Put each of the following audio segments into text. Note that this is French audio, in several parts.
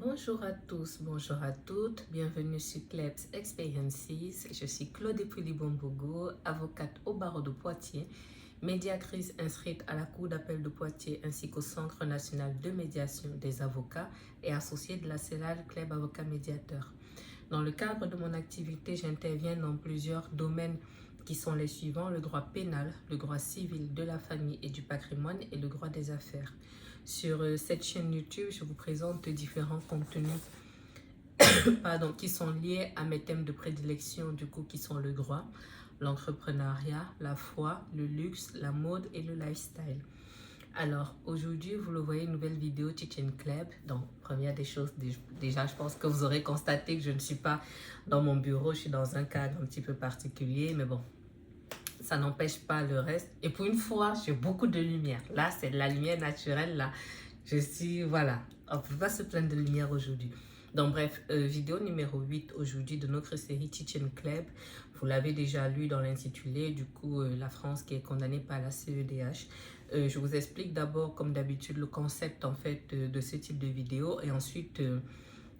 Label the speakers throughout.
Speaker 1: Bonjour à tous, bonjour à toutes, bienvenue sur Klebs Experiences. Je suis Claude Epuli-Bombogo, avocate au barreau de Poitiers, médiatrice inscrite à la Cour d'appel de Poitiers ainsi qu'au Centre national de médiation des avocats et associée de la CELAL Club Avocat Médiateur. Dans le cadre de mon activité, j'interviens dans plusieurs domaines qui sont les suivants: le droit pénal, le droit civil de la famille et du patrimoine et le droit des affaires. Sur cette chaîne YouTube, je vous présente différents contenus qui sont liés à mes thèmes de prédilection, qui sont le droit, l'entrepreneuriat, la foi, le luxe, la mode et le lifestyle. Alors, aujourd'hui, vous le voyez, une nouvelle vidéo Chichen Club. Donc, première des choses, déjà, je pense que vous aurez constaté que je ne suis pas dans mon bureau, je suis dans un cadre un petit peu particulier, mais bon, ça n'empêche pas le reste. Et pour une fois, j'ai beaucoup de lumière. Là, c'est de la lumière naturelle, là. Je suis, voilà, on ne peut pas se plaindre de lumière aujourd'hui. Donc bref, vidéo numéro 8 aujourd'hui de notre série Chichen Club. Vous l'avez déjà lu dans l'intitulé, la France qui est condamnée par la CEDH. Je vous explique d'abord, comme d'habitude, le concept en fait de ce type de vidéo et ensuite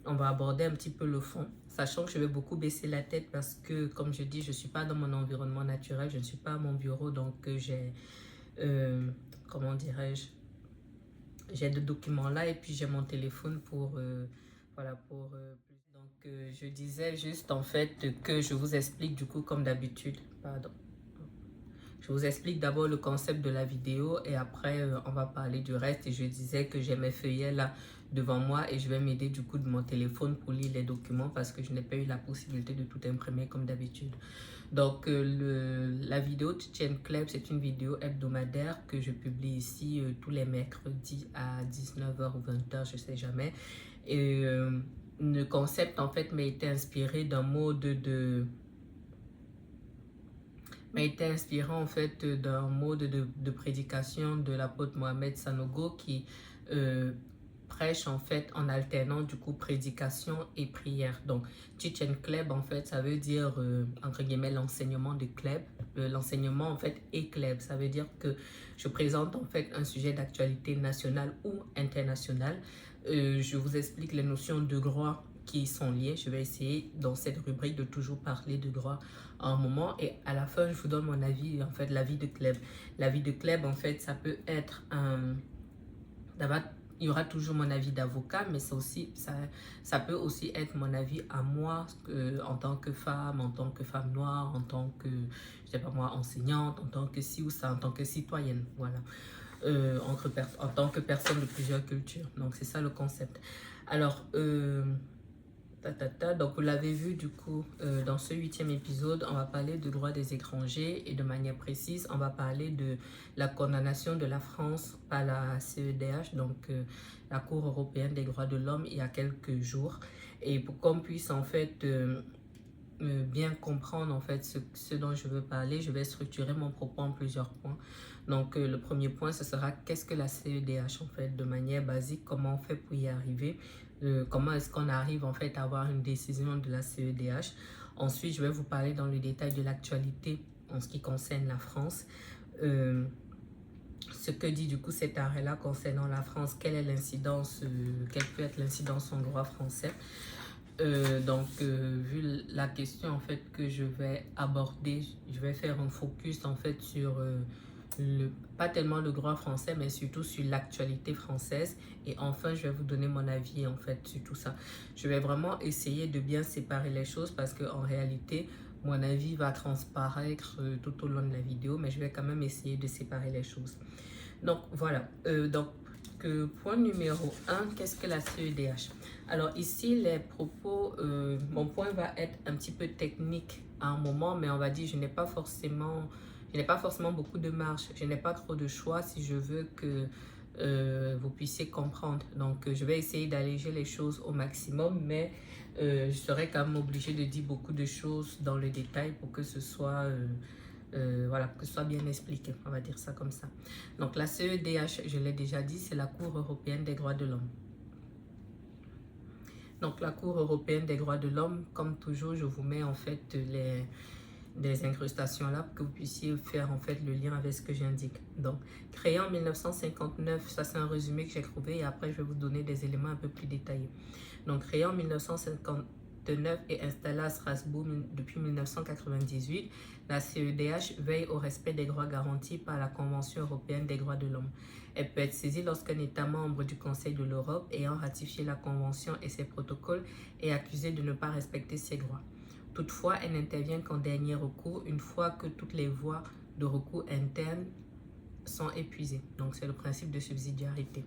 Speaker 1: on va aborder un petit peu le fond, sachant que je vais beaucoup baisser la tête parce que, comme je dis, je ne suis pas dans mon environnement naturel, je ne suis pas à mon bureau, donc j'ai, comment dirais-je, j'ai deux documents là et puis j'ai mon téléphone pour, je disais juste en fait que je vous explique du coup comme d'habitude, pardon. Je vous explique d'abord le concept de la vidéo et après on va parler du reste. Et je disais que j'ai mes feuillets là devant moi et je vais m'aider du coup de mon téléphone pour lire les documents parce que je n'ai pas eu la possibilité de tout imprimer comme d'habitude. Donc la vidéo Chichen Club, c'est une vidéo hebdomadaire que je publie ici tous les mercredis à 19h ou 20h, je ne sais jamais. Et le concept en fait m'a été inspiré d'un mode de prédication de l'apôtre Mohamed Sanogo qui prêche en fait en alternant du coup prédication et prière. Donc Chichen Club en fait ça veut dire entre guillemets l'enseignement de club. L'enseignement en fait est club, ça veut dire que je présente en fait un sujet d'actualité nationale ou internationale. Je vous explique les notions de droit qui sont liées. Je vais essayer dans cette rubrique de toujours parler de droit à un moment et à la fin je vous donne mon avis, en fait l'avis de club. L'avis de club en fait ça peut être il y aura toujours mon avis d'avocat, mais ça peut aussi être mon avis à moi en tant que femme noire, en tant que, je sais pas moi, enseignante, en tant que ci ou ça, en tant que citoyenne, voilà. En tant que personne de plusieurs cultures. Donc c'est ça le concept. Alors, donc vous l'avez vu du coup dans ce 8e épisode, on va parler de droit des étrangers et de manière précise, on va parler de la condamnation de la France par la CEDH, donc la Cour européenne des droits de l'homme il y a quelques jours. Et pour qu'on puisse en fait bien comprendre en fait ce dont je veux parler, je vais structurer mon propos en plusieurs points. Donc le premier point, ce sera qu'est-ce que la CEDH en fait, de manière basique, comment on fait pour y arriver, comment est-ce qu'on arrive en fait à avoir une décision de la CEDH. Ensuite, je vais vous parler dans le détail de l'actualité en ce qui concerne la France. Ce que dit du coup cet arrêt-là concernant la France, quelle est l'incidence, quelle peut être l'incidence en droit français. Vu la question en fait que je vais aborder, je vais faire un focus en fait sur pas tellement le droit français mais surtout sur l'actualité française et enfin je vais vous donner mon avis en fait sur tout ça. Je vais vraiment essayer de bien séparer les choses parce que en réalité mon avis va transparaître tout au long de la vidéo, mais je vais quand même essayer de séparer les choses. Donc voilà, point numéro 1, qu'est-ce que la CEDH? Alors ici, les propos, mon point va être un petit peu technique à un moment, mais on va dire je n'ai pas forcément beaucoup de marge, je n'ai pas trop de choix si je veux que vous puissiez comprendre. Donc je vais essayer d'alléger les choses au maximum, mais je serai quand même obligée de dire beaucoup de choses dans le détail pour que ce soit... voilà, que ce soit bien expliqué, on va dire ça comme ça. Donc la CEDH, je l'ai déjà dit, c'est la Cour européenne des droits de l'homme. Donc la Cour européenne des droits de l'homme, comme toujours, je vous mets en fait des incrustations là pour que vous puissiez faire en fait le lien avec ce que j'indique. Donc, créé en 1959, ça c'est un résumé que j'ai trouvé et après je vais vous donner des éléments un peu plus détaillés. Donc, créé en 1959 et installée à Strasbourg depuis 1998, la CEDH veille au respect des droits garantis par la Convention européenne des droits de l'homme. Elle peut être saisie lorsqu'un État membre du Conseil de l'Europe ayant ratifié la Convention et ses protocoles est accusé de ne pas respecter ses droits. Toutefois, elle n'intervient qu'en dernier recours, une fois que toutes les voies de recours internes sont épuisées. Donc, c'est le principe de subsidiarité.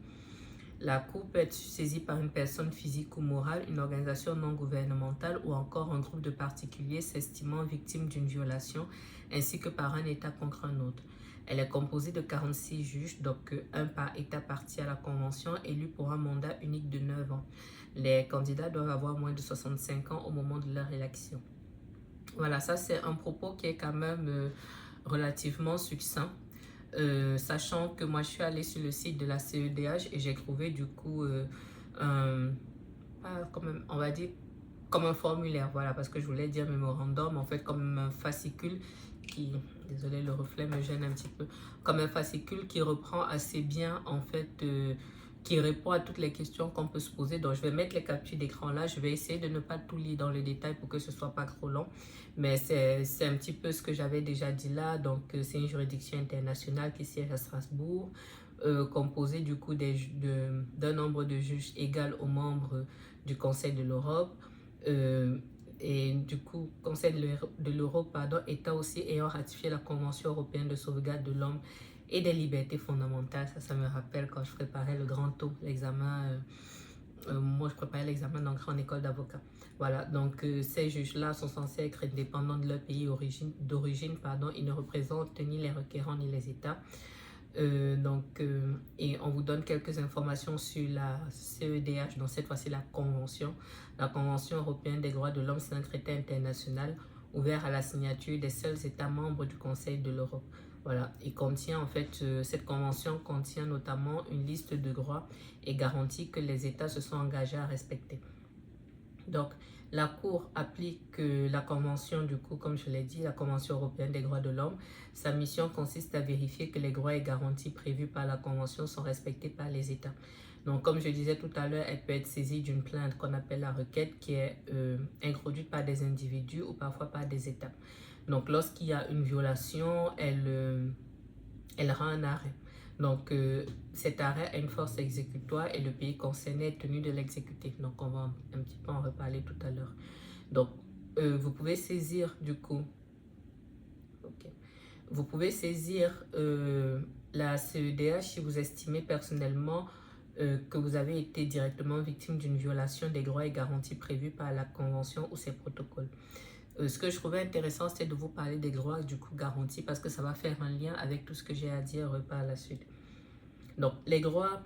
Speaker 1: La Cour peut être saisie par une personne physique ou morale, une organisation non gouvernementale ou encore un groupe de particuliers s'estimant victimes d'une violation, ainsi que par un État contre un autre. Elle est composée de 46 juges, donc un par État partie à la Convention, élus pour un mandat unique de 9 ans. Les candidats doivent avoir moins de 65 ans au moment de leur élection. Voilà, ça c'est un propos qui est quand même relativement succinct. Sachant que moi je suis allée sur le site de la CEDH et j'ai trouvé du coup on va dire comme un formulaire, voilà, parce que je voulais dire mémorandum, en fait comme un fascicule qui, désolé le reflet me gêne un petit peu, comme un fascicule qui reprend assez bien en fait, qui répond à toutes les questions qu'on peut se poser. Donc je vais mettre les captures d'écran là, je vais essayer de ne pas tout lire dans le détail pour que ce soit pas trop long, mais c'est un petit peu ce que j'avais déjà dit là. Donc c'est une juridiction internationale qui siège à Strasbourg, composée du coup d'un nombre de juges égal aux membres du Conseil de l'Europe, et du coup, Conseil de l'Europe, État aussi ayant ratifié la Convention européenne de sauvegarde de l'homme et des libertés fondamentales. Ça me rappelle quand je préparais le grand taux, l'examen, moi je préparais l'examen d'entrée en école d'avocat. Voilà, donc ces juges-là sont censés être indépendants de leur pays d'origine, ils ne représentent ni les requérants ni les États. Et on vous donne quelques informations sur la CEDH, donc cette fois-ci la Convention. La Convention européenne des droits de l'homme, c'est un traité international ouvert à la signature des seuls États membres du Conseil de l'Europe. Voilà, il contient en fait, cette convention contient notamment une liste de droits et garanties que les États se sont engagés à respecter. Donc, la Cour applique la Convention, du coup, comme je l'ai dit, la Convention européenne des droits de l'homme. Sa mission consiste à vérifier que les droits et garanties prévus par la Convention sont respectés par les États. Donc, comme je disais tout à l'heure, elle peut être saisie d'une plainte qu'on appelle la requête, qui est introduite par des individus ou parfois par des États. Donc, lorsqu'il y a une violation, elle rend un arrêt. Donc, cet arrêt a une force exécutoire et le pays concerné est tenu de l'exécuter. Donc, on va un petit peu en reparler tout à l'heure. Donc, vous pouvez saisir du coup, vous pouvez saisir la CEDH si vous estimez personnellement que vous avez été directement victime d'une violation des droits et garanties prévus par la Convention ou ses protocoles. Ce que je trouvais intéressant, c'est de vous parler des droits du coup garantis parce que ça va faire un lien avec tout ce que j'ai à dire par la suite. Donc, les droits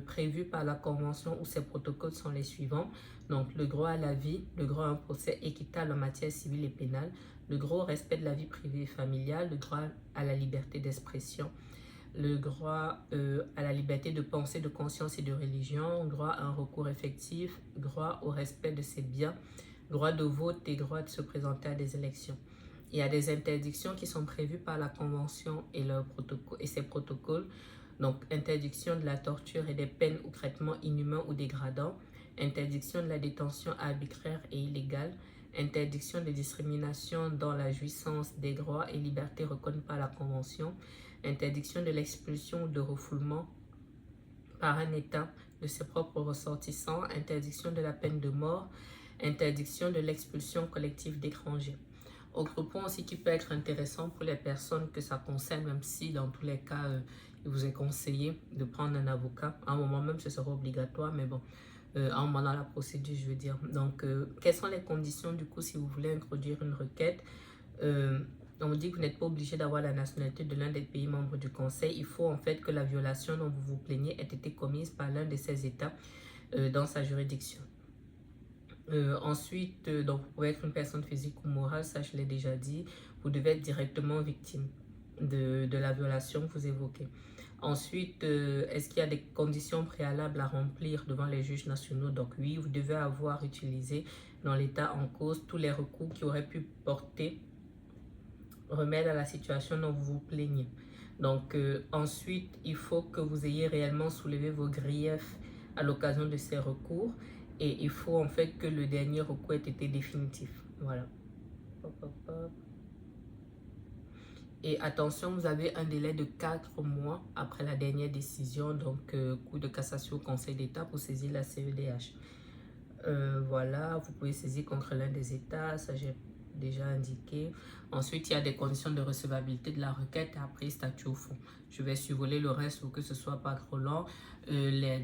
Speaker 1: prévus par la Convention ou ses protocoles sont les suivants. Donc, le droit à la vie, le droit à un procès équitable en matière civile et pénale, le droit au respect de la vie privée et familiale, le droit à la liberté d'expression, le droit à la liberté de pensée, de conscience et de religion, droit à un recours effectif, droit au respect de ses biens, droit de vote et droit de se présenter à des élections. Il y a des interdictions qui sont prévues par la Convention et ses protocoles. Donc, interdiction de la torture et des peines ou traitements inhumains ou dégradants, interdiction de la détention arbitraire et illégale, interdiction de discrimination dans la jouissance des droits et libertés reconnus par la Convention, interdiction de l'expulsion ou de refoulement par un État de ses propres ressortissants, interdiction de la peine de mort, interdiction de l'expulsion collective d'étrangers. Autre point aussi qui peut être intéressant pour les personnes que ça concerne, même si dans tous les cas, il vous est conseillé de prendre un avocat. À un moment même, ce sera obligatoire, mais bon, à un moment dans la procédure, je veux dire. Donc, quelles sont les conditions du coup si vous voulez introduire une requête? On vous dit que vous n'êtes pas obligé d'avoir la nationalité de l'un des pays membres du Conseil. Il faut en fait que la violation dont vous vous plaignez ait été commise par l'un de ces États dans sa juridiction. Ensuite, donc vous pouvez être une personne physique ou morale, ça je l'ai déjà dit. Vous devez être directement victime de la violation que vous évoquez. Ensuite, est-ce qu'il y a des conditions préalables à remplir devant les juges nationaux? Donc oui, vous devez avoir utilisé dans l'état en cause tous les recours qui auraient pu porter remède à la situation dont vous vous plaignez. Donc, ensuite, il faut que vous ayez réellement soulevé vos griefs à l'occasion de ces recours. Et il faut en fait que le dernier recours ait été définitif. Voilà. Hop, hop, hop. Et attention, vous avez un délai de 4 mois après la dernière décision, donc Cour de cassation au Conseil d'État pour saisir la CEDH. Voilà, vous pouvez saisir contre l'un des États, ça j'ai déjà indiqué. Ensuite, il y a des conditions de recevabilité de la requête et après statut au fond. Je vais survoler le reste pour que ce soit pas trop long.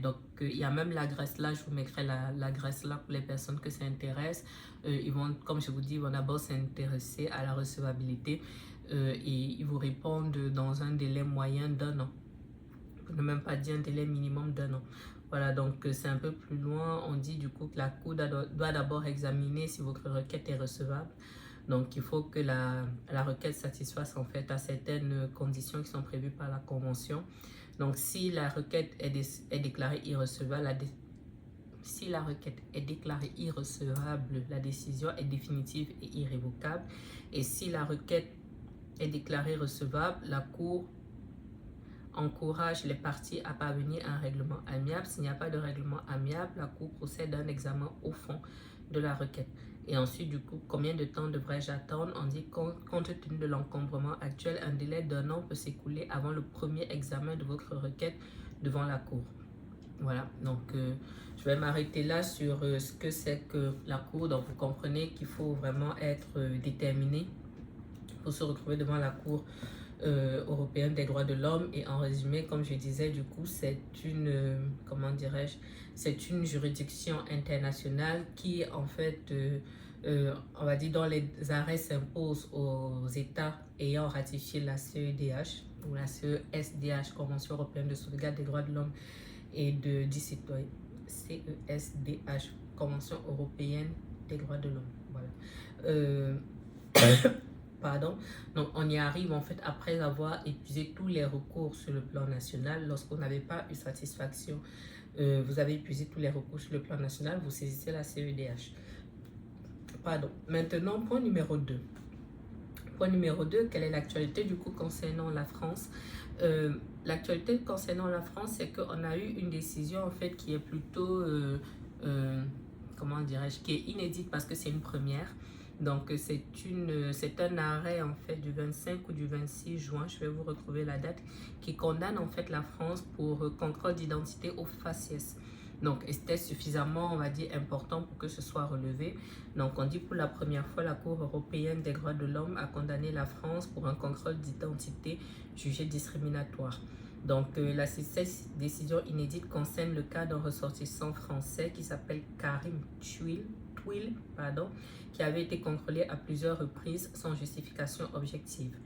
Speaker 1: Donc, il y a même l'adresse là, je vous mettrai l'adresse là pour les personnes que ça intéresse. Ils vont, comme je vous dis, ils vont d'abord s'intéresser à la recevabilité et ils vous répondent dans un délai moyen d'1 an. Pour ne même pas dire un délai minimum d'1 an. Voilà, donc c'est un peu plus loin. On dit du coup que la Cour doit d'abord examiner si votre requête est recevable. Donc, il faut que la requête satisfasse en fait à certaines conditions qui sont prévues par la Convention. Donc, si la requête est déclarée irrecevable, si la requête est déclarée irrecevable, la décision est définitive et irrévocable. Et si la requête est déclarée recevable, la Cour encourage les parties à parvenir à un règlement amiable. S'il n'y a pas de règlement amiable, la Cour procède à un examen au fond de la requête. Et ensuite, du coup, combien de temps devrais-je attendre? On dit compte tenu de l'encombrement actuel, un délai d'1 an peut s'écouler avant le premier examen de votre requête devant la Cour. Voilà, donc je vais m'arrêter là sur ce que c'est que la Cour. Donc, vous comprenez qu'il faut vraiment être déterminé pour se retrouver devant la Cour européenne des droits de l'homme. Et en résumé, comme je disais, du coup, c'est une, comment dirais-je, c'est une juridiction internationale qui, en fait, on va dire, dont les arrêts s'imposent aux États ayant ratifié la CEDH ou la CESDH, Convention européenne de sauvegarde des droits de l'homme et du citoyen, CESDH, Convention européenne des droits de l'homme. Voilà. Pardon. Donc, on y arrive en fait après avoir épuisé tous les recours sur le plan national. Lorsqu'on n'avait pas eu satisfaction, vous avez épuisé tous les recours sur le plan national, vous saisissez la CEDH. Pardon. Maintenant, point numéro 2. Point numéro 2, quelle est l'actualité du coup concernant la France? L'actualité concernant la France, c'est qu'on a eu une décision en fait qui est plutôt, comment dirais-je, qui est inédite parce que c'est une première. Donc, c'est un arrêt en fait du 25 ou du 26 juin, je vais vous retrouver la date, qui condamne en fait la France pour contrôle d'identité au faciès. Donc, c'était suffisamment, on va dire, important pour que ce soit relevé. Donc, on dit pour la première fois, la Cour européenne des droits de l'homme a condamné la France pour un contrôle d'identité jugé discriminatoire. Donc, cette décision inédite concerne le cas d'un ressortissant français qui s'appelle Karim Twil, qui avait été contrôlé à plusieurs reprises sans justification objective.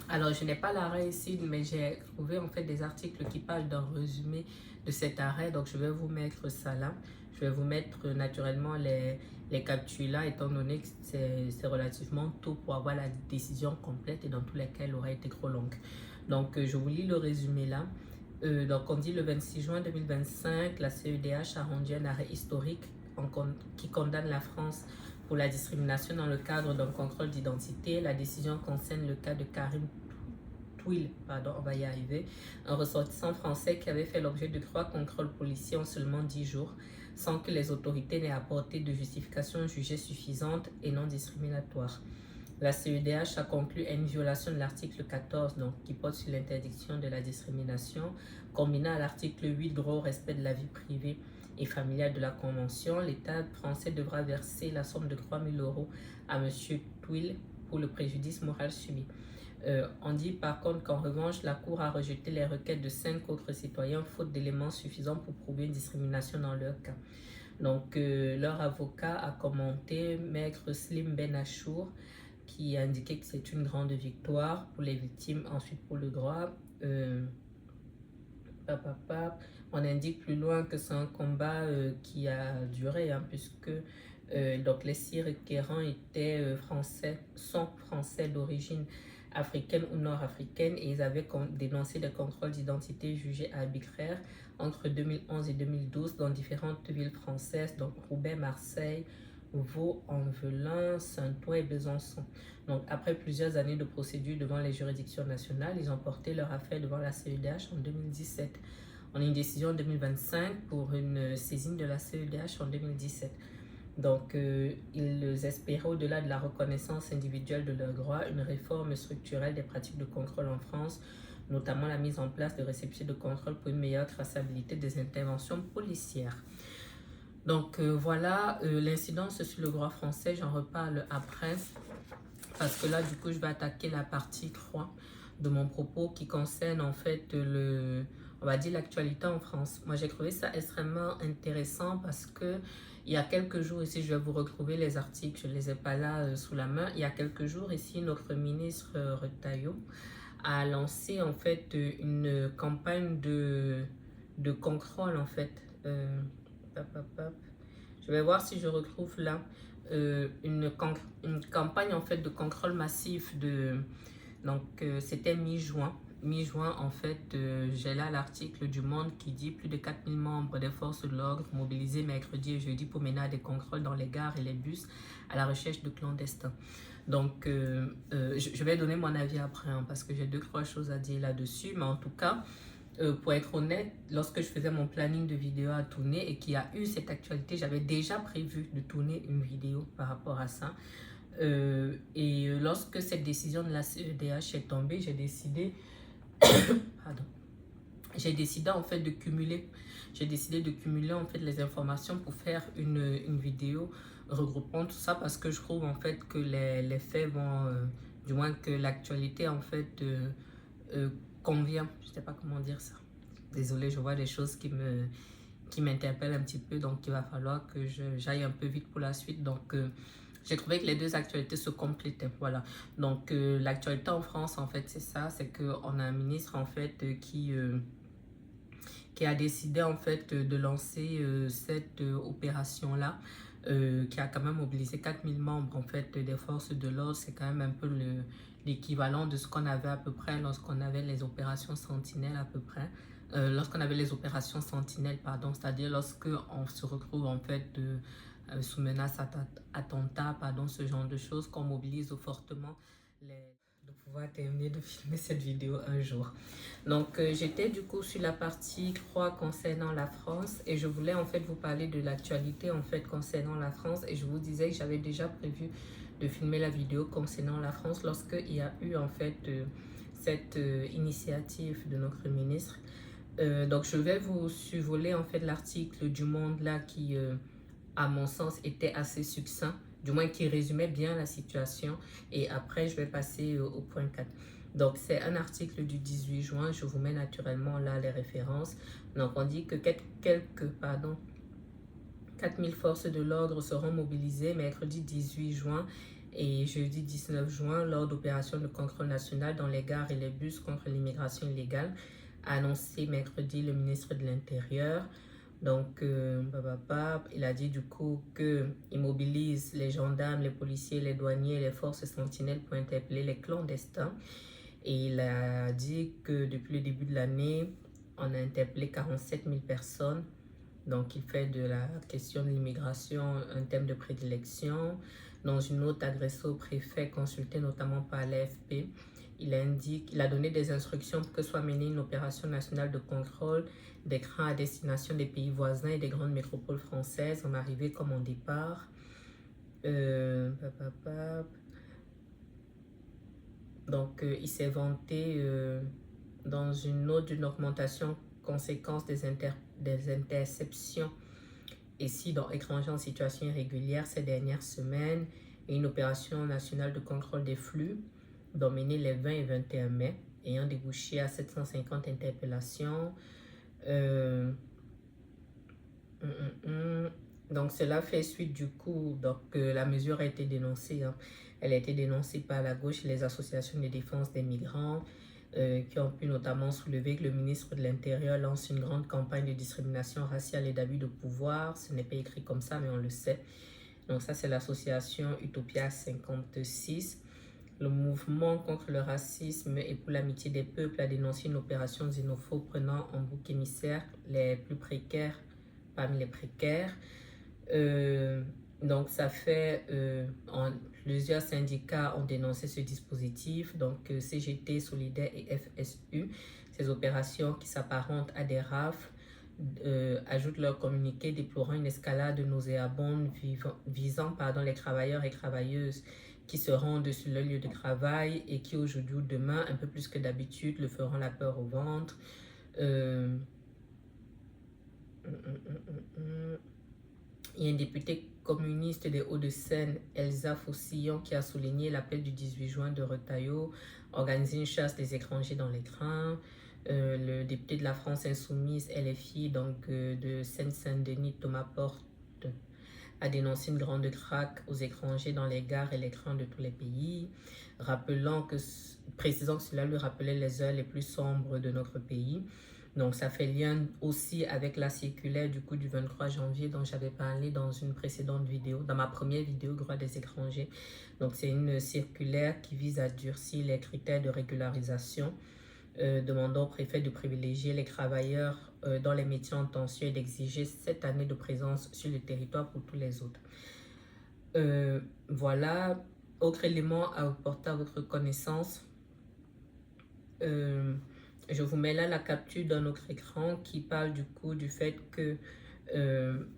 Speaker 1: Alors, je n'ai pas l'arrêt ici, mais j'ai trouvé en fait des articles qui parlent d'un résumé de cet arrêt. Donc, je vais vous mettre ça là. Je vais vous mettre naturellement les captures là, étant donné que c'est relativement tôt pour avoir la décision complète et dans tous les cas, elle aurait été trop longue. Donc, je vous lis le résumé là. Donc, on dit le 26 juin 2025, la CEDH a rendu un arrêt historique qui condamne la France pour la discrimination dans le cadre d'un contrôle d'identité. La décision concerne le cas de Karim Twil, on va y arriver, un ressortissant français qui avait fait l'objet de 3 contrôles policiers en seulement 10 jours, sans que les autorités n'aient apporté de justification jugée suffisante et non discriminatoire. La CEDH a conclu à une violation de l'article 14, donc, qui porte sur l'interdiction de la discrimination, combinant à l'article 8 droit au respect de la vie privée et familiale de la Convention. L'État français devra verser la somme de 3 000 € à M. Twil pour le préjudice moral subi. On dit par contre qu'en revanche, la Cour a rejeté les requêtes de 5 autres citoyens faute d'éléments suffisants pour prouver une discrimination dans leur cas. Donc, leur avocat a commenté, Maître Slim Ben Achour, qui a indiqué que c'est une grande victoire pour les victimes, ensuite pour le droit. On indique plus loin que c'est un combat qui a duré, puisque donc les 6 requérants étaient sont français d'origine africaine ou nord-africaine et ils avaient dénoncé des contrôles d'identité jugés arbitraires entre 2011 et 2012 dans différentes villes françaises, donc Roubaix, Marseille, Vaux-en-Velin, Saint-Ouen et Besançon. Donc, après plusieurs années de procédure devant les juridictions nationales, ils ont porté leur affaire devant la CEDH en 2017. On a une décision en 2025 pour une saisine de la CEDH en 2017. Donc, ils espéraient, au-delà de la reconnaissance individuelle de leurs droits, une réforme structurelle des pratiques de contrôle en France, notamment la mise en place de récépissés de contrôle pour une meilleure traçabilité des interventions policières. Donc, voilà l'incidence sur le droit français, j'en reparle après, parce que là, du coup, je vais attaquer la partie 3 de mon propos qui concerne en fait on va dire l'actualité en France. Moi, j'ai trouvé ça extrêmement intéressant parce que il y a quelques jours ici, je vais vous retrouver les articles, je ne les ai pas là sous la main. Il y a quelques jours ici, notre ministre Retailleau a lancé en fait une campagne de contrôle en fait. Je vais voir si je retrouve là une campagne en fait de contrôle massif donc c'était mi-juin. Mi-juin, en fait, j'ai là l'article du Monde qui dit plus de 4000 membres des forces de l'ordre mobilisés mercredi et jeudi pour mener des contrôles dans les gares et les bus à la recherche de clandestins. Donc, je vais donner mon avis après hein, parce que j'ai 2-3 choses à dire là-dessus. Mais en tout cas, pour être honnête, lorsque je faisais mon planning de vidéos à tourner et qu'il y a eu cette actualité, j'avais déjà prévu de tourner une vidéo par rapport à ça. Et lorsque cette décision de la CEDH est tombée, j'ai décidé pardon, j'ai décidé en fait de cumuler en fait les informations pour faire une vidéo regroupant tout ça parce que je trouve en fait que les faits vont du moins que l'actualité en fait convient, je sais pas comment dire ça, désolée, je vois des choses qui m'interpellent un petit peu, donc il va falloir que j'aille un peu vite pour la suite. Donc j'ai trouvé que les deux actualités se complétaient, voilà. Donc l'actualité en France, en fait, c'est ça, c'est qu'on a un ministre, en fait, qui a décidé, en fait, de lancer cette opération-là, qui a quand même mobilisé 4000 membres, en fait, des forces de l'ordre. C'est quand même un peu l'équivalent de ce qu'on avait à peu près lorsqu'on avait les opérations Sentinelle, à peu près. Lorsqu'on avait les opérations Sentinelle, pardon, c'est-à-dire lorsqu'on se retrouve, en fait, sous menace attentat, pardon, ce genre de choses qu'on mobilise fortement de pouvoir terminer de filmer cette vidéo un jour. Donc, j'étais du coup sur la partie 3 concernant la France et je voulais en fait vous parler de l'actualité en fait concernant la France et je vous disais que j'avais déjà prévu de filmer la vidéo concernant la France lorsqu'il y a eu en fait cette initiative de notre ministre. Donc, je vais vous survoler en fait l'article du Monde là qui à mon sens, était assez succinct, du moins qui résumait bien la situation. Et après, je vais passer au point 4. Donc, c'est un article du 18 juin. Je vous mets naturellement là les références. Donc, on dit que 4000 forces de l'ordre seront mobilisées mercredi 18 juin et jeudi 19 juin lors d'opérations de contrôle national dans les gares et les bus contre l'immigration illégale, a annoncé mercredi le ministre de l'Intérieur. Donc, il a dit du coup qu'il mobilise les gendarmes, les policiers, les douaniers, les forces sentinelles pour interpeller les clandestins. Et il a dit que depuis le début de l'année, on a interpellé 47 000 personnes. Donc, il fait de la question de l'immigration un thème de prédilection. Dans une note adressée au préfet, consultée notamment par l'AFP, il a donné des instructions pour que soit menée une opération nationale de contrôle des trains à destination des pays voisins et des grandes métropoles françaises, en arrivée comme en départ. Donc, il s'est vanté dans une note d'une augmentation conséquence des interceptions ici dans étrangers en situation irrégulière ces dernières semaines et une opération nationale de contrôle des flux menée les 20 et 21 mai, ayant débouché à 750 interpellations. Donc cela fait suite du coup, donc la mesure a été dénoncée, hein. Elle a été dénoncée par la gauche et les associations de défense des migrants qui ont pu notamment soulever que le ministre de l'Intérieur lance une grande campagne de discrimination raciale et d'abus de pouvoir. Ce n'est pas écrit comme ça, mais on le sait. Donc ça, c'est l'association Utopia 56. Le mouvement contre le racisme et pour l'amitié des peuples a dénoncé une opération xénophobe prenant en bouc émissaire les plus précaires parmi les précaires. Donc, ça fait, plusieurs syndicats ont dénoncé ce dispositif, donc CGT, Solidaire et FSU. Ces opérations qui s'apparentent à des rafles ajoutent leur communiqué déplorant une escalade nauséabonde visant les travailleurs et travailleuses qui se rendent sur leur lieu de travail et qui aujourd'hui ou demain, un peu plus que d'habitude, le feront la peur au ventre. Il y a une députée communiste des Hauts-de-Seine, Elsa Faucillon, qui a souligné l'appel du 18 juin de Retailleau, organiser une chasse des étrangers dans les trains. Le député de la France Insoumise, LFI, donc de Seine-Saint-Denis, Thomas Porte, a dénoncé une grande traque aux étrangers dans les gares et les trains de tous les pays, précisant que cela lui rappelait les heures les plus sombres de notre pays. Donc, ça fait lien aussi avec la circulaire du 23 janvier dont j'avais parlé dans une précédente vidéo, dans ma première vidéo, droit des étrangers. Donc, c'est une circulaire qui vise à durcir les critères de régularisation, demandant au préfet de privilégier les travailleurs dans les métiers en tension et d'exiger 7 années de présence sur le territoire pour tous les autres. Voilà, autre élément à apporter à votre connaissance. Je vous mets là la capture d'un autre écran qui parle du fait que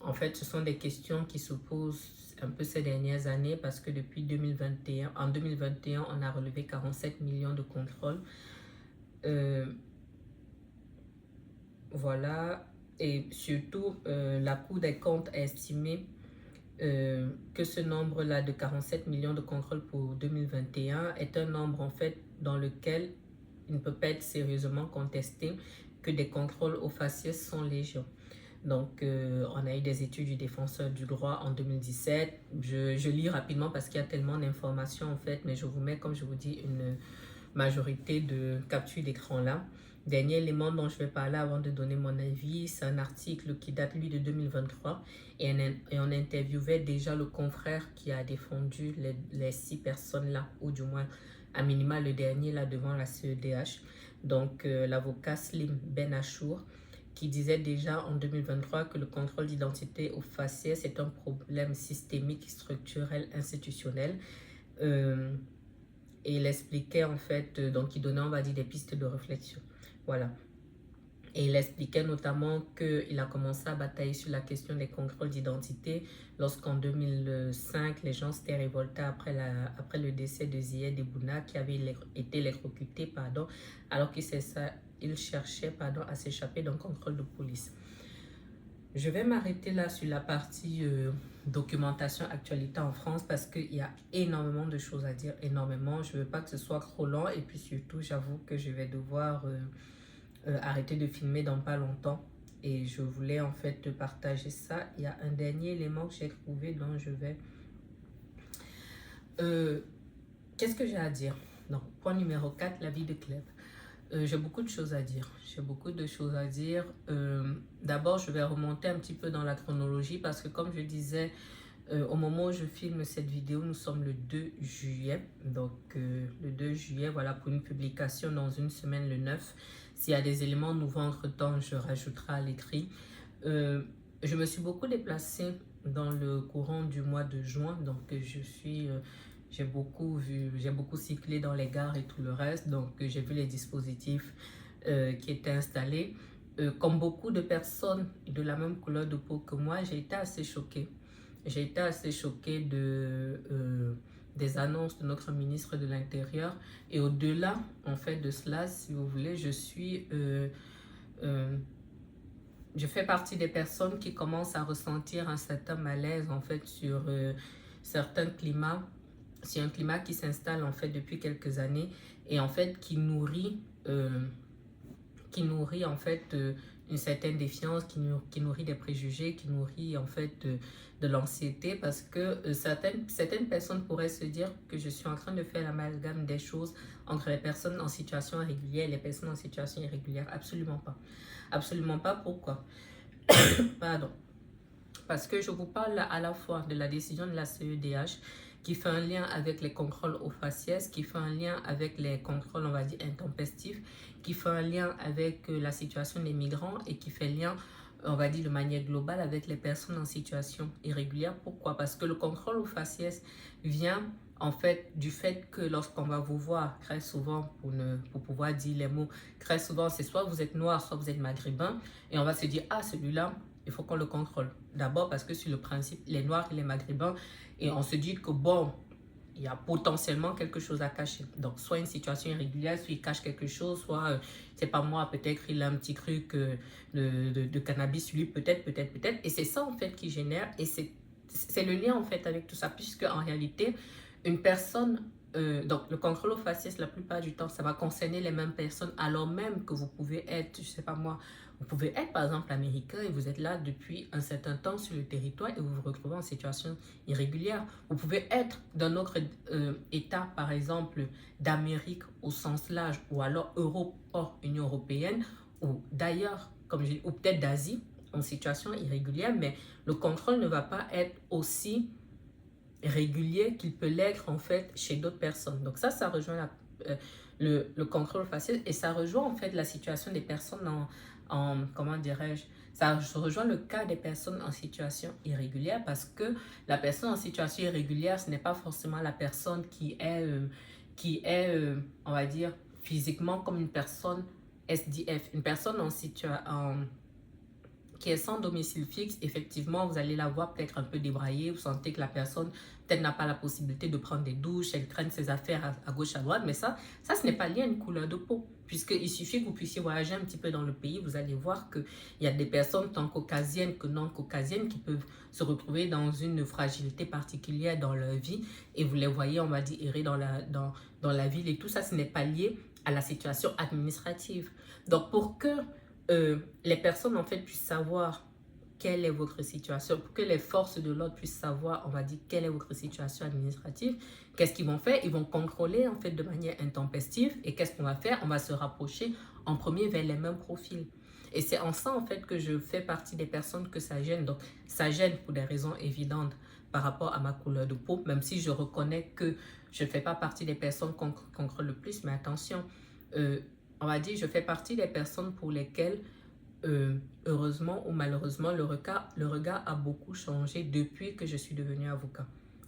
Speaker 1: en fait ce sont des questions qui se posent un peu ces dernières années parce que depuis 2021, en 2021 on a relevé 47 millions de contrôles. Voilà, et surtout la Cour des comptes a estimé que ce nombre-là de 47 millions de contrôles pour 2021 est un nombre en fait dans lequel il ne peut pas être sérieusement contesté que des contrôles aux faciès sont légion. Donc, on a eu des études du défenseur du droit en 2017. Je lis rapidement parce qu'il y a tellement d'informations en fait, mais je vous mets, comme je vous dis, une majorité de captures d'écran là. Dernier élément dont je vais parler avant de donner mon avis, c'est un article qui date lui de 2023 et on interviewait déjà le confrère qui a défendu les 6 personnes là, ou du moins à minima le dernier là devant la CEDH. Donc l'avocat Slim Ben Achour qui disait déjà en 2023 que le contrôle d'identité au faciès est un problème systémique, structurel, institutionnel. Et il expliquait en fait, donc il donnait on va dire des pistes de réflexion. Voilà. Et il expliquait notamment qu'il a commencé à batailler sur la question des contrôles d'identité lorsqu'en 2005, les gens s'étaient révoltés après le décès de Ziyad Ebouna qui avait été électrocuté, alors qu'il cherchait à s'échapper d'un contrôle de police. Je vais m'arrêter là sur la partie documentation actualité en France parce qu'il y a énormément de choses à dire, énormément. Je ne veux pas que ce soit trop long et puis surtout, j'avoue que je vais devoir arrêter de filmer dans pas longtemps. Et je voulais en fait te partager ça. Il y a un dernier élément que j'ai trouvé dont je vais... Qu'est-ce que j'ai à dire? Donc, point numéro 4, la vie de Clèves. J'ai beaucoup de choses à dire. D'abord, je vais remonter un petit peu dans la chronologie parce que comme je disais, au moment où je filme cette vidéo, nous sommes le 2 juillet. Donc, le 2 juillet, voilà, pour une publication dans une semaine, le 9. S'il y a des éléments nouveaux entre-temps, je rajouterai à l'écrit. Je me suis beaucoup déplacée dans le courant du mois de juin. Donc, j'ai beaucoup cyclé dans les gares et tout le reste. Donc, j'ai vu les dispositifs qui étaient installés. Comme beaucoup de personnes de la même couleur de peau que moi, j'ai été assez choquée. Des annonces de notre ministre de l'Intérieur. Et au-delà, en fait, de cela, si vous voulez, je fais partie des personnes qui commencent à ressentir un certain malaise, en fait, sur certains climats. C'est un climat qui s'installe, en fait, depuis quelques années et, en fait, qui nourrit en fait, une certaine défiance, qui nourrit des préjugés, qui nourrit, en fait, de l'anxiété parce que certaines personnes pourraient se dire que je suis en train de faire l'amalgame des choses entre les personnes en situation régulière et les personnes en situation irrégulière. Absolument pas. Absolument pas. Pourquoi? Pardon. Parce que je vous parle à la fois de la décision de la CEDH qui fait un lien avec les contrôles aux faciès, qui fait un lien avec les contrôles, on va dire, intempestifs, qui fait un lien avec la situation des migrants et qui fait lien on va dire de manière globale, avec les personnes en situation irrégulière. Pourquoi? Parce que le contrôle au faciès vient en fait du fait que lorsqu'on va vous voir, très souvent, pour pouvoir dire les mots, très souvent c'est soit vous êtes noir, soit vous êtes maghrébin, et on va se dire, ah celui-là, il faut qu'on le contrôle. D'abord parce que sur le principe, les noirs et les maghrébins, et on se dit que bon, il y a potentiellement quelque chose à cacher. Donc, soit une situation irrégulière, soit il cache quelque chose, soit, c'est pas moi, peut-être il a un petit truc de cannabis sur lui, peut-être. Et c'est ça, en fait, qui génère, et c'est le lien, en fait, avec tout ça, puisque en réalité, une personne, donc le contrôle au faciès, la plupart du temps, ça va concerner les mêmes personnes, alors même que vous pouvez être, je sais pas moi, vous pouvez être par exemple américain et vous êtes là depuis un certain temps sur le territoire et vous vous retrouvez en situation irrégulière. Vous pouvez être d'un autre État, par exemple d'Amérique au sens large, ou alors Europe hors Union européenne, ou d'ailleurs, ou peut-être d'Asie, en situation irrégulière, mais le contrôle ne va pas être aussi régulier qu'il peut l'être en fait chez d'autres personnes. Donc ça rejoint le contrôle facial et ça rejoint en fait la situation des personnes comment dirais-je, ça rejoint le cas des personnes en situation irrégulière parce que la personne en situation irrégulière, ce n'est pas forcément la personne qui est on va dire, physiquement comme une personne SDF, une personne qui est sans domicile fixe. Effectivement, vous allez la voir peut-être un peu débraillée, vous sentez que la personne peut-être n'a pas la possibilité de prendre des douches, elle traîne ses affaires à gauche, à droite, mais ça ce n'est pas lié à une couleur de peau, puisqu'il suffit que vous puissiez voyager un petit peu dans le pays, vous allez voir qu'il y a des personnes tant caucasiennes que non caucasiennes qui peuvent se retrouver dans une fragilité particulière dans leur vie, et vous les voyez, on va dire, errer dans la ville, et tout ça, ce n'est pas lié à la situation administrative. Donc, pour que les personnes en fait puissent savoir quelle est votre situation, pour que les forces de l'ordre puissent savoir, on va dire, quelle est votre situation administrative, qu'est-ce qu'ils vont faire? Ils vont contrôler en fait de manière intempestive, et qu'est-ce qu'on va faire? On va se rapprocher en premier vers les mêmes profils. Et c'est en ça en fait que je fais partie des personnes que ça gêne. Donc ça gêne pour des raisons évidentes par rapport à ma couleur de peau, même si je reconnais que je ne fais pas partie des personnes qu'on contrôle le plus, mais attention, on va dire, je fais partie des personnes pour lesquelles, heureusement ou malheureusement, le regard a beaucoup changé depuis que je suis devenue avocat.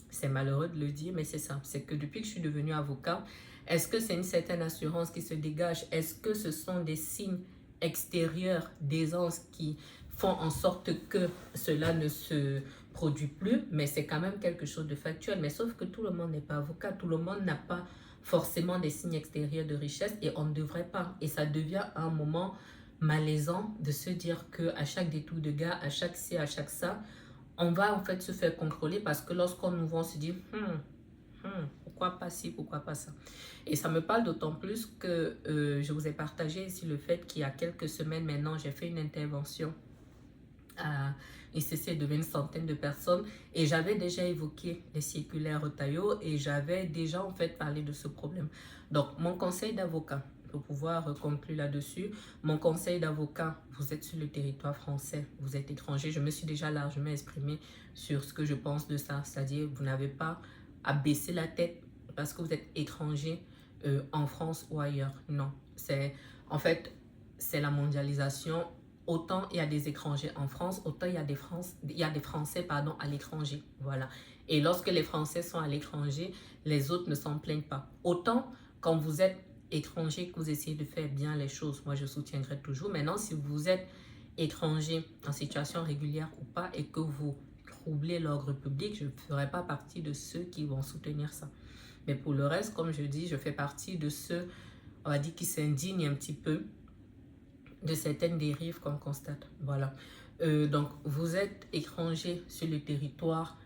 Speaker 1: C'est malheureux de le dire, mais c'est ça. C'est que depuis que je suis devenue avocat, est-ce que c'est une certaine assurance qui se dégage? Est-ce que ce sont des signes extérieurs d'aisance qui font en sorte que cela ne se produit plus? Mais c'est quand même quelque chose de factuel. Mais sauf que tout le monde n'est pas avocat. Tout le monde n'a pas forcément des signes extérieurs de richesse et on ne devrait pas. Et ça devient un moment malaisant de se dire qu'à chaque détour de gars, à chaque ci, à chaque ça, on va en fait se faire contrôler parce que lorsqu'on nous voit, on se dit pourquoi pas ci, pourquoi pas ça. Et ça me parle d'autant plus que je vous ai partagé ici le fait qu'il y a quelques semaines maintenant, j'ai fait une intervention à ICC de 20 centaines de personnes et j'avais déjà évoqué les circulaires Retailleau et j'avais déjà en fait parlé de ce problème. Donc mon conseil d'avocat, pour pouvoir conclure là-dessus, mon conseil d'avocat, vous êtes sur le territoire français, vous êtes étranger, je me suis déjà largement exprimé sur ce que je pense de ça, c'est-à-dire vous n'avez pas à baisser la tête parce que vous êtes étranger en France ou ailleurs. Non, en fait, c'est la mondialisation. Autant il y a des étrangers en France, autant il y a des Français à l'étranger. Voilà. Et lorsque les Français sont à l'étranger, les autres ne s'en plaignent pas. Autant quand vous êtes étranger, que vous essayez de faire bien les choses, moi je soutiendrai toujours. Maintenant, si vous êtes étranger en situation régulière ou pas et que vous troublez l'ordre public, je ne ferai pas partie de ceux qui vont soutenir ça. Mais pour le reste, comme je dis, je fais partie de ceux, on va dire, qui s'indignent un petit peu de certaines dérives qu'on constate. Voilà. Donc, vous êtes étranger sur le territoire.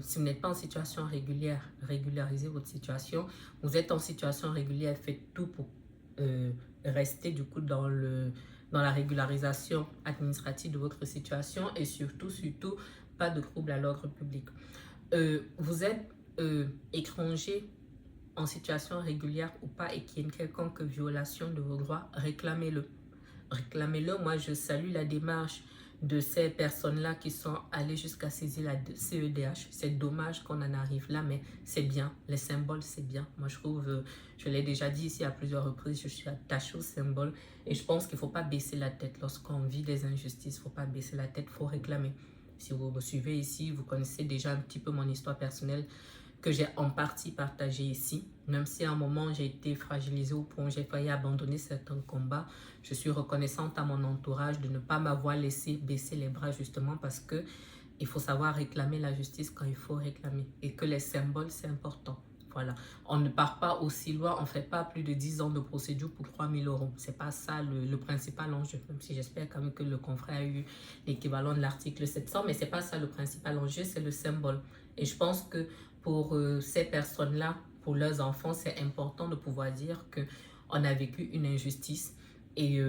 Speaker 1: Si vous n'êtes pas en situation régulière, régularisez votre situation. Vous êtes en situation régulière, faites tout pour rester du coup dans la régularisation administrative de votre situation et surtout, pas de trouble à l'ordre public. Vous êtes étranger en situation régulière ou pas et qu'il y ait une quelconque violation de vos droits, réclamez-le. Réclamez-le. Moi, je salue la démarche de ces personnes-là qui sont allées jusqu'à saisir la CEDH. C'est dommage qu'on en arrive là, mais c'est bien. Les symboles, c'est bien. Moi, je trouve, je l'ai déjà dit ici à plusieurs reprises, je suis attachée aux symboles. Et je pense qu'il ne faut pas baisser la tête lorsqu'on vit des injustices. Il ne faut pas baisser la tête, il faut réclamer. Si vous me suivez ici, vous connaissez déjà un petit peu mon histoire personnelle que j'ai en partie partagée ici. Même si à un moment j'ai été fragilisée au point où j'ai failli abandonner certains combats, je suis reconnaissante à mon entourage de ne pas m'avoir laissé baisser les bras justement parce que il faut savoir réclamer la justice quand il faut réclamer et que les symboles c'est important. Voilà, on ne part pas aussi loin, on ne fait pas plus de 10 ans de procédure pour 3 000 €. Ce n'est pas ça le principal enjeu, même si j'espère quand même que le confrère a eu l'équivalent de l'article 700, mais ce n'est pas ça le principal enjeu, c'est le symbole. Et je pense que pour ces personnes-là, pour leurs enfants, c'est important de pouvoir dire qu'on a vécu une injustice et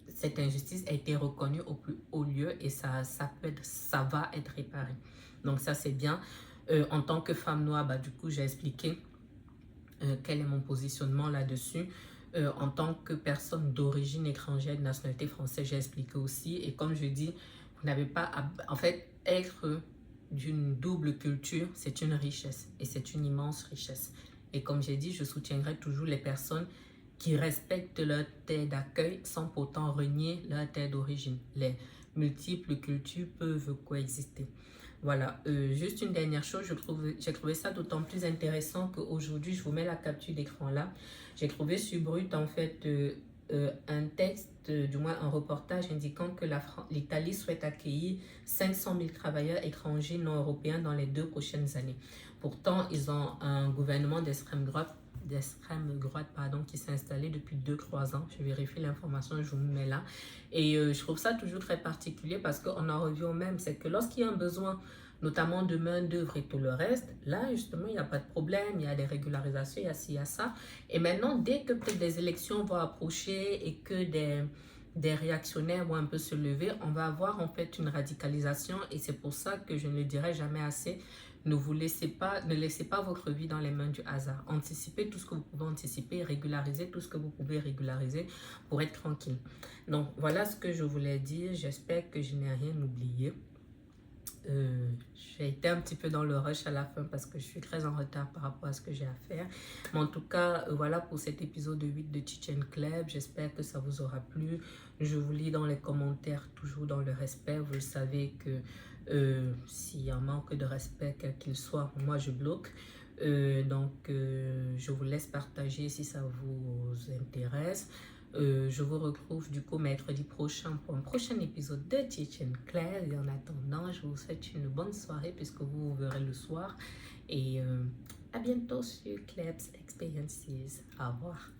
Speaker 1: cette injustice a été reconnue au plus haut lieu et ça va être réparé. Donc ça, c'est bien. En tant que femme noire, du coup, j'ai expliqué quel est mon positionnement là-dessus. En tant que personne d'origine étrangère, de nationalité française, j'ai expliqué aussi. Et comme je dis, vous n'avez pas à... En fait, être d'une double culture, c'est une richesse. Et c'est une immense richesse. Et comme j'ai dit, je soutiendrai toujours les personnes qui respectent leur terre d'accueil sans pourtant renier leur terre d'origine. Les multiples cultures peuvent coexister. Voilà, juste une dernière chose, j'ai trouvé ça d'autant plus intéressant qu'aujourd'hui, je vous mets la capture d'écran là. J'ai trouvé sur Brut, en fait, un texte, du moins un reportage indiquant que l'Italie souhaite accueillir 500 000 travailleurs étrangers non européens dans les 2 prochaines années. Pourtant, ils ont un gouvernement d'extrême droite qui s'est installé depuis 2-3 ans. Je vérifie l'information, je vous mets là. Et je trouve ça toujours très particulier parce qu'on en revient au même. C'est que lorsqu'il y a un besoin, notamment de main d'œuvre et tout le reste, là justement il n'y a pas de problème, il y a des régularisations, il y a ci, il y a ça. Et maintenant, dès que peut-être des élections vont approcher et que des réactionnaires vont un peu se lever, on va avoir en fait une radicalisation et c'est pour ça que je ne le dirai jamais assez. Ne laissez pas votre vie dans les mains du hasard. Anticipez tout ce que vous pouvez anticiper, régularisez tout ce que vous pouvez régulariser pour être tranquille. Donc, voilà ce que je voulais dire. J'espère que je n'ai rien oublié. J'ai été un petit peu dans le rush à la fin parce que je suis très en retard par rapport à ce que j'ai à faire. Mais en tout cas, voilà pour cet épisode 8 de Chichen Club. J'espère que ça vous aura plu. Je vous lis dans les commentaires, toujours dans le respect. Vous le savez que s'il y a un manque de respect, quel qu'il soit, moi je bloque. Je vous laisse partager si ça vous intéresse. Je vous retrouve du coup mercredi prochain pour un prochain épisode de Chichen Club. Et en attendant, je vous souhaite une bonne soirée puisque vous verrez le soir. Et à bientôt sur Clubs Experiences. Au revoir.